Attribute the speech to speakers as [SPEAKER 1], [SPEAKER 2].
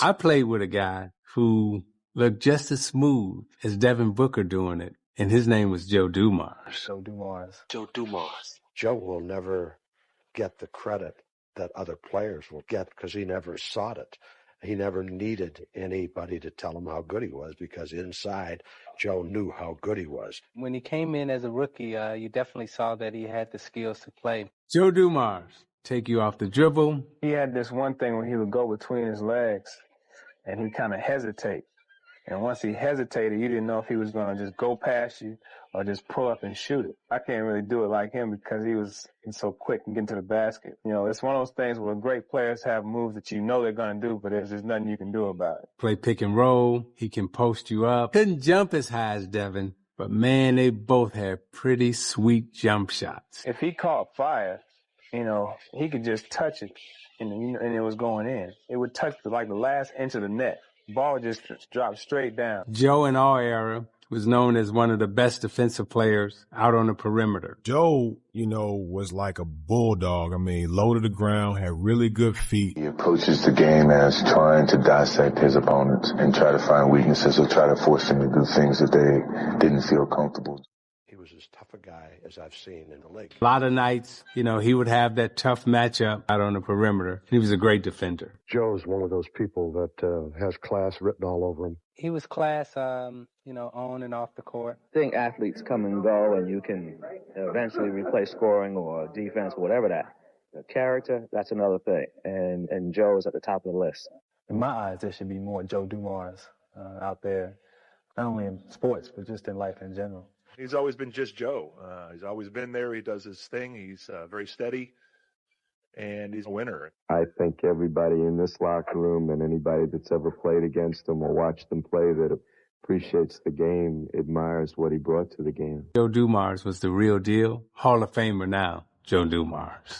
[SPEAKER 1] I played with a guy who looked just as smooth as Devin Booker doing it, and his name was Joe Dumars.
[SPEAKER 2] Joe Dumars.
[SPEAKER 3] Joe will never get the credit that other players will get because he never sought it. He never needed anybody to tell him how good he was because inside, Joe knew how good he was.
[SPEAKER 4] When he came in as a rookie, you definitely saw that he had the skills to play.
[SPEAKER 1] Joe Dumars, take you off the dribble.
[SPEAKER 5] He had this one thing when he would go between his legs, and he'd kind of hesitate. And once he hesitated, you didn't know if he was going to just go past you or just pull up and shoot it. I can't really do it like him because he's so quick and get to the basket. You know, it's one of those things where great players have moves that you know they're going to do, but there's just nothing you can do about it.
[SPEAKER 1] Play pick and roll. He can post you up. Couldn't jump as high as Devin, but man, they both had pretty sweet jump shots.
[SPEAKER 5] If he caught fire, you know, he could just touch it and it was going in. It would touch the last inch of the net. Ball just dropped straight down.
[SPEAKER 1] Joe in our era was known as one of the best defensive players out on the perimeter.
[SPEAKER 6] Joe, was like a bulldog. I mean, low to the ground, had really good feet.
[SPEAKER 7] He approaches the game as trying to dissect his opponents and try to find weaknesses or try to force them to do things that they didn't feel comfortable.
[SPEAKER 3] He was as tough a guy as I've seen in the league.
[SPEAKER 1] A lot of nights, he would have that tough matchup out on the perimeter. He was a great defender.
[SPEAKER 3] Joe's one of those people that has class written all over him.
[SPEAKER 4] He was class, on and off the court.
[SPEAKER 8] I think athletes come and go, and you can eventually replace scoring or defense, whatever that. The character, that's another thing. And Joe's at the top of the list.
[SPEAKER 5] In my eyes, there should be more Joe Dumars out there, not only in sports, but just in life in general.
[SPEAKER 9] He's always been just Joe. He's always been there. He does his thing. He's very steady, and he's a winner.
[SPEAKER 10] I think everybody in this locker room and anybody that's ever played against him or watched him play that appreciates the game admires what he brought to the game.
[SPEAKER 1] Joe Dumars was the real deal. Hall of Famer now, Joe Dumars.